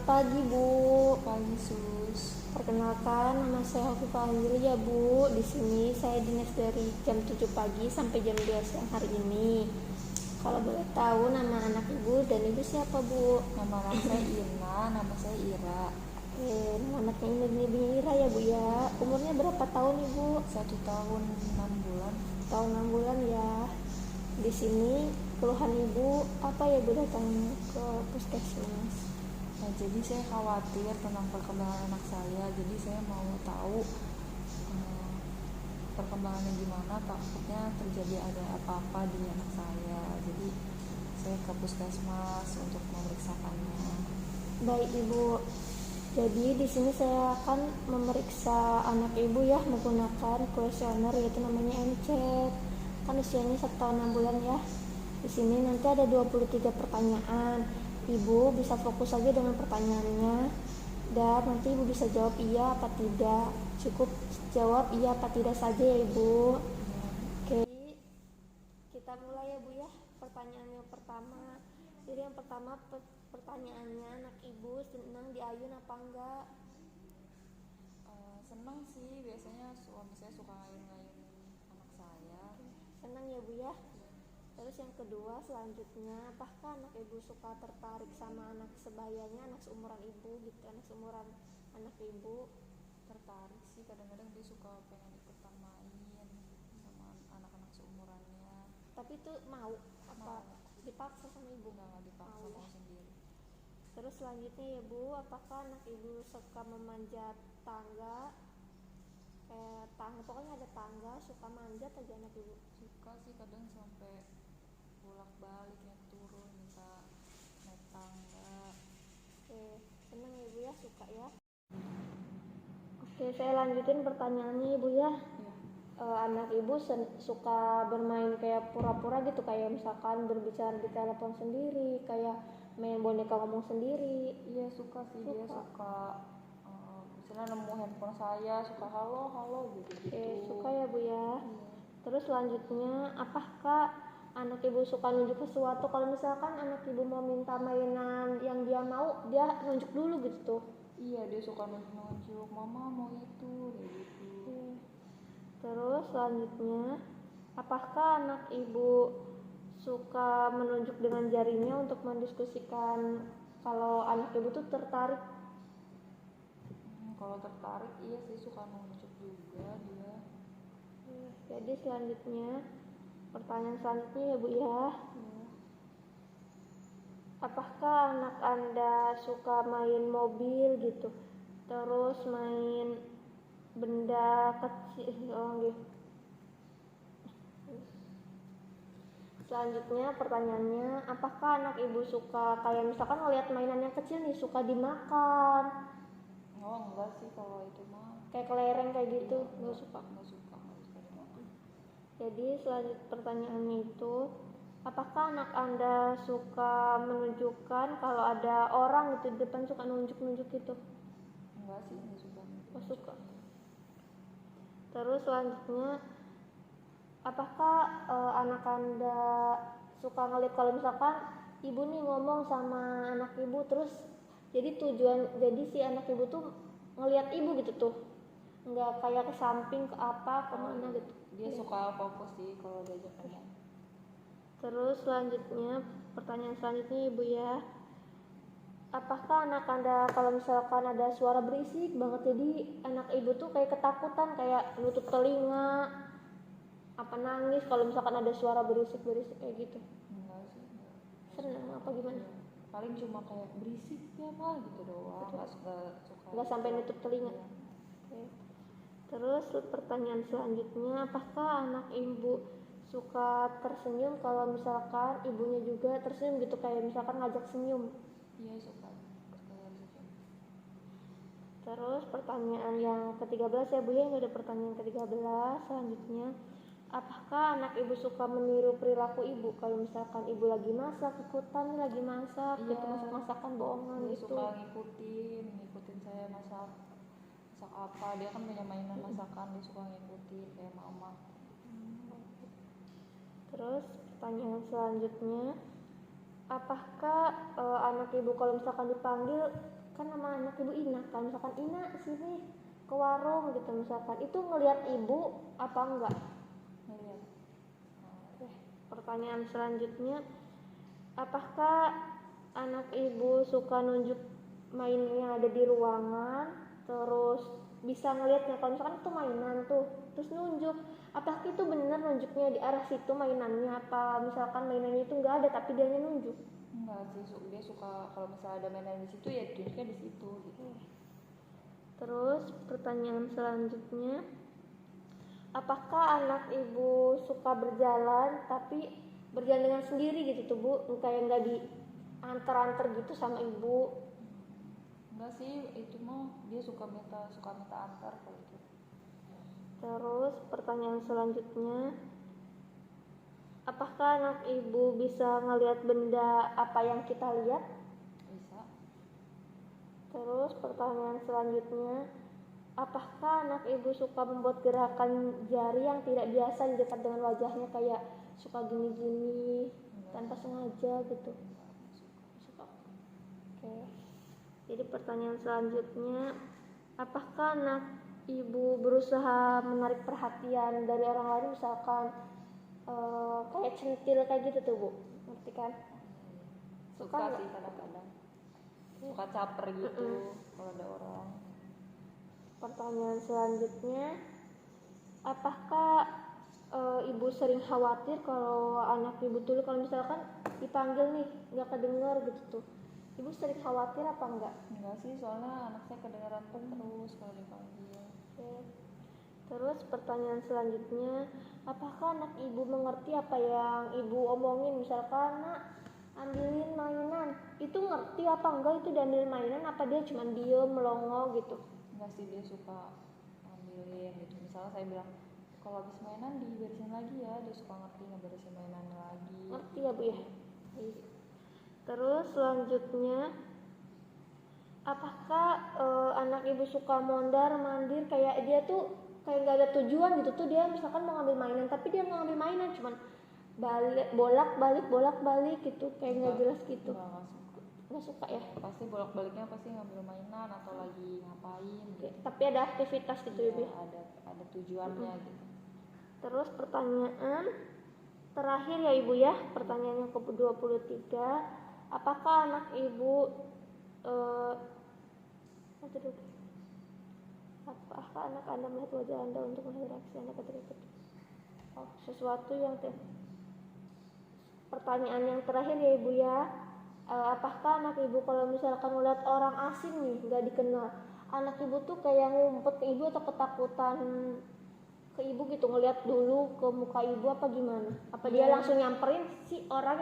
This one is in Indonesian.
pagi, Bu. Pagi, Sus. Perkenalkan, nama saya Hovifa Anjili ya, Bu. Di sini saya dinas dari jam 7 pagi sampai jam 2 siang hari ini. Kalau boleh tahu nama anak Ibu dan Ibu siapa, Bu? Nama anak saya Ina, nama saya Ira. Nama anaknya ini Ira ya, Bu ya. Umurnya berapa tahun, Ibu? 1 tahun 6 bulan. Tahun 6 bulan ya. Di sini keluhan Ibu apa ya, Bu, datang ke puskesmas? Nah, jadi saya khawatir tentang perkembangan anak saya. Jadi saya mau tahu perkembangannya gimana. Takutnya terjadi ada apa-apa di anak saya. Jadi saya ke puskesmas untuk memeriksakannya. Baik, Ibu. Jadi di sini saya akan memeriksa anak Ibu ya menggunakan kuesioner, yaitu namanya MCET. Kan usianya 1 tahun 6 bulan ya. Di sini nanti ada 23 pertanyaan. Ibu bisa fokus saja dengan pertanyaannya dan nanti Ibu bisa jawab iya apa tidak. Cukup jawab iya apa tidak saja ya, Ibu. Oke. Kita mulai ya, Bu ya. Pertanyaan yang pertama. Jadi yang pertama pertanyaannya, anak Ibu senang diayun apa enggak? Senang sih, biasanya suami saya suka ngayun-ngayun anak saya. Senang ya, Bu ya. Terus yang kedua selanjutnya, apakah anak Ibu suka tertarik sama anak sebayanya, anak seumuran Ibu gitu, anak seumuran anak Ibu? Tertarik sih, kadang-kadang dia suka pengen ikutan main sama anak-anak seumurannya. Tapi itu mau apa Mau. dipaksa sama Ibu? Nggak dipaksa, Mau ya. mau sendiri. Terus selanjutnya ya, Bu, apakah anak Ibu suka memanjat tangga? Tangga, pokoknya ada tangga, suka manjat aja anak Ibu? Suka sih, kadang sampai bolak-balik naik turun, minta naik tangga. Senang ya, Bu ya, suka ya. Oke, saya lanjutin pertanyaannya, Ibu ya. Anak Ibu suka bermain kayak pura-pura gitu, kayak misalkan berbicara di telepon sendiri, kayak main boneka ngomong sendiri? Iya, suka sih. Dia suka misalnya nemu handphone saya, suka halo gitu. Suka ya, Bu ya. Terus selanjutnya, apakah anak Ibu suka nunjuk sesuatu? Kalau misalkan anak Ibu mau minta mainan yang dia mau, dia nunjuk dulu gitu tuh? Iya, dia suka nunjuk, mama mau itu, kayak gitu. Terus selanjutnya, apakah anak Ibu suka menunjuk dengan jarinya untuk mendiskusikan kalau anak Ibu tuh tertarik? Kalau tertarik, iya sih, suka nunjuk juga dia. Jadi selanjutnya, pertanyaan selanjutnya ya, Bu ya. Apakah anak Anda suka main mobil gitu? Terus main benda kecil gitu. Selanjutnya pertanyaannya, apakah anak Ibu suka kayak misalkan ngeliat mainan yang kecil nih, suka dimakan? Oh, enggak sih, kalau itu mah Kayak kelereng kayak gitu, enggak suka? Enggak suka dimakan. Jadi selanjutnya pertanyaannya itu, apakah anak Anda suka menunjukkan kalau ada orang itu di depan, suka nunjuk-nunjuk gitu? Enggak sih, enggak suka. Oh, suka. Terus selanjutnya, apakah anak Anda suka ngeliat kalau misalkan Ibu nih ngomong sama anak Ibu, terus jadi si anak Ibu tuh ngeliat Ibu gitu tuh, nggak kayak ke samping ke apa kemana gitu? Dia suka fokus sih kalau diajak ngomong. Terus selanjutnya, pertanyaan selanjutnya Ibu ya, apakah anak Anda kalau misalkan ada suara berisik banget, jadi anak Ibu tuh kayak ketakutan, kayak nutup telinga, apa nangis kalau misalkan ada suara berisik kayak gitu? Enggak sih, Senang apa gimana? paling cuma kayak berisik ya mah gitu doang, nggak suka Nggak sampai nutup telinga. Oke. Terus pertanyaan selanjutnya, apakah anak Ibu suka tersenyum kalau misalkan ibunya juga tersenyum gitu, kayak misalkan ngajak senyum? Iya, suka tersenyum. Terus pertanyaan yang ke-13 ya, Bu ya, ini udah pertanyaan ke-13. Selanjutnya, apakah anak Ibu suka meniru perilaku Ibu? Kalau misalkan Ibu lagi masak, ikutan lagi masak, Iya, gitu, masak-masakan bohongan dia gitu? suka ngikutin saya masak apa. Dia kan punya mainan masakan, dia suka ngikutin kayak mama. Terus pertanyaan selanjutnya, apakah anak Ibu kalau misalkan dipanggil kan nama anak ibu Ina kan, misalkan Ina sini ke warung gitu misalkan, itu ngelihat ibu apa enggak? Ngeliat. Oke, pertanyaan selanjutnya, apakah anak ibu suka nunjuk mainan yang ada di ruangan, terus bisa ngelihatnya kalau misalkan itu mainan tuh, terus nunjuk, apakah itu benar nunjuknya di arah situ mainannya, apa misalkan mainannya itu nggak ada tapi dia nunjuk? Enggak sih, dia suka kalau misalnya ada mainan di situ ya tunjuknya di situ gitu. Terus pertanyaan selanjutnya, apakah anak ibu suka berjalan tapi berjalan dengan sendiri gitu tuh Bu, kayak nggak diantar-antar gitu sama ibu? Enggak sih, itu mah dia suka minta antar kalau itu. Terus pertanyaan selanjutnya, apakah anak ibu bisa ngelihat benda apa yang kita lihat? Bisa. Terus pertanyaan selanjutnya, apakah anak ibu suka membuat gerakan jari yang tidak biasa di dekat dengan wajahnya, kayak suka gini-gini tanpa sengaja gitu? Suka. Oke. Jadi pertanyaan selanjutnya, apakah anak ibu berusaha menarik perhatian dari orang lain, misalkan kayak centil kayak gitu tuh Bu, ngerti kan? Suka nggak? sih kadang-kadang. Suka caper gitu kalau ada orang. Pertanyaan selanjutnya, apakah ibu sering khawatir kalau anak ibu tuh kalau misalkan dipanggil nih nggak kedengar gitu tuh, ibu sering khawatir apa enggak? Enggak sih, soalnya anak saya kedengeran terus kalau dipanggil. Oke. Terus pertanyaan selanjutnya, apakah anak ibu mengerti apa yang ibu omongin, misalkan nak ambilin mainan, itu ngerti apa enggak itu diambilin mainan, apa dia cuma diem melongo gitu? Enggak sih, dia suka ambilin gitu. Misalnya saya bilang kalau habis mainan diberesin lagi ya, dia suka ngerti ngeberesin mainan lagi. Ngerti ya Bu ya? Terus selanjutnya, apakah anak ibu suka mondar mandir, kayak dia tuh kayak nggak ada tujuan gitu tuh, dia misalkan mau ngambil mainan tapi dia mau ngambil mainan cuman bolak balik gitu, kayak nggak jelas gitu? Nggak suka ya? Pasti bolak baliknya pasti ngambil mainan atau lagi ngapain gitu. Tapi ada aktivitas gitu ya Bu? Ada tujuannya gitu. Terus pertanyaan terakhir ya Ibu ya, pertanyaan yang ke-23, apakah anak ibu apakah anak Anda melihat wajah Anda untuk melihat reaksi Anda ketika itu? Sesuatu yang pertanyaan yang terakhir ya Ibu ya, apakah anak ibu kalau misalkan melihat orang asing nih nggak dikenal, anak ibu tuh kayak ngumpet ke ibu atau ketakutan ke ibu gitu, ngelihat dulu ke muka ibu apa gimana? Apa dia langsung nyamperin si orang